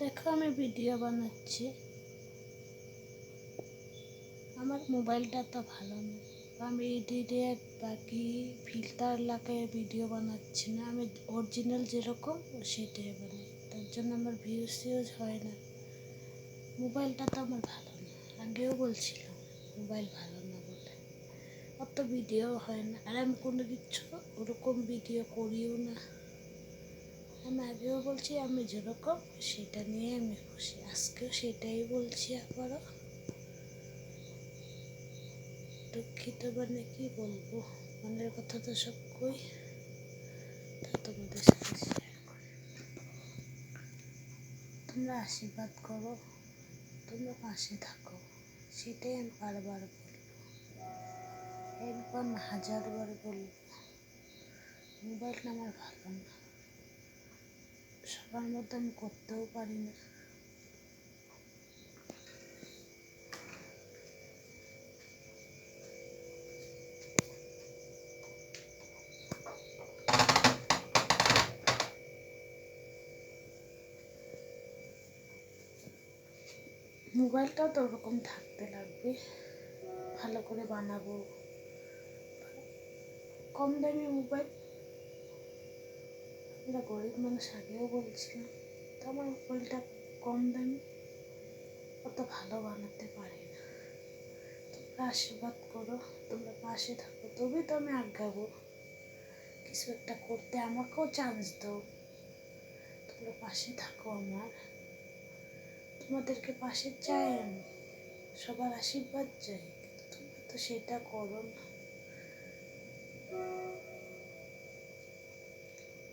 দেখো আমি ভিডিও বানাচ্ছি। আমার মোবাইলটা তো ভালো না, আমি এডিটেড বাকি ফিল্টার লাগিয়ে ভিডিও বানাচ্ছি না। আমি অরিজিনাল যেরকম সেটাই বানাই, তার জন্য আমার ভিউজ হয় না। মোবাইলটা তো আমার ভালো না, আগেও বলছিলাম মোবাইল ভালো না বলে অত ভিডিও হয় না। আর আমি কোনো কিছু ওরকম ভিডিও করিও না। আমি আগেও বলছি আমি যেরকম সেটা নিয়ে আমি খুশি, আজকেও সেটাই বলছি। আবারও দুঃখিত, মানে কি বলবো, মনের কথা তো সব কই, তা তোমাদের সাথে শেয়ার করি। তোমরা আশীর্বাদ করো, তোমরা পাশে থাকো, সেটাই আমি বারবার বলবো, একবার না হাজারবার বলবো। মোবাইলটা আমার ভালো না, সবার মতো আমি করতেও পারি না। মোবাইলটাও তো ওরকম থাকতে লাগবে, ভালো করে বানাবো। কম দামি মোবাইল, আমরা গরিব মানুষ, আগেও বলছিলাম, তো আমার মোবাইলটা কম দামি, অত ভালো বানাতে পারি না। তোমরা আশীর্বাদ করো, তোমরা পাশে থাকো, তবেই তো আমি আগাবো কিছু একটা করতে। আমাকেও চান্স দাও, তোমরা পাশে থাকো আমার, তোমাদেরকে পাশে চাই আমি, সবার আশীর্বাদ চাই, কিন্তু তোমরা তো সেটা করো না।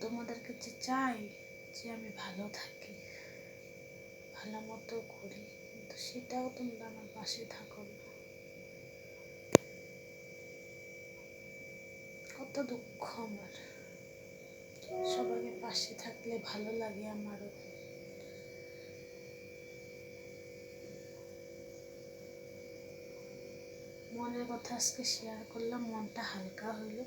তোমাদের কাছে চাই যে আমি ভালো থাকি, ভালো মতো করি, কিন্তু সেটাও তোমরা আমার পাশে থাকো না। কত দুঃখ আমার, সবাইকে পাশে থাকলে ভালো লাগে আমারও। মনের কথা আজকে শেয়ার করলাম, মনটা হালকা হইল।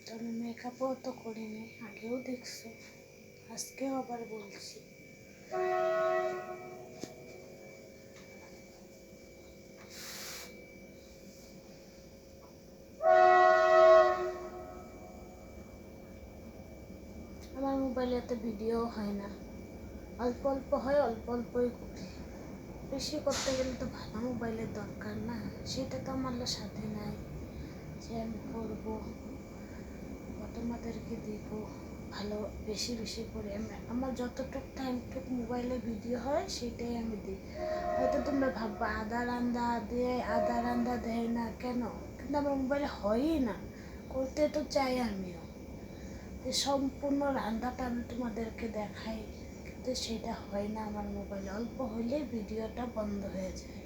তো আমি মেকআপও তো করিনি, আগেও দেখছো, আজকেও আবার বলছি। আমার মোবাইলে এত ভিডিও হয় না, অল্প অল্প হয়, অল্প অল্পই করি। বেশি করতে গেলে তো ভালো মোবাইলের দরকার না, সেটা তো আমার সাথে নাই যে আমি করবো বা তোমাদেরকে দিব ভালো বেশি বেশি করে। আমার যতটুকু টাইমটুকু মোবাইলে ভিডিও হয় সেটাই আমি দিই। হয়তো তোমরা ভাববা আদা রান্দা দেয় না কেন, কিন্তু আমার মোবাইলে হয়ই না, করতে তো চাই আমিও, যে সম্পূর্ণ রান্নাটা আমি তোমাদেরকে দেখাই, কিন্তু সেটা হয় না আমার মোবাইলে। অল্প হইলে ভিডিওটা বন্ধ হয়ে যায়।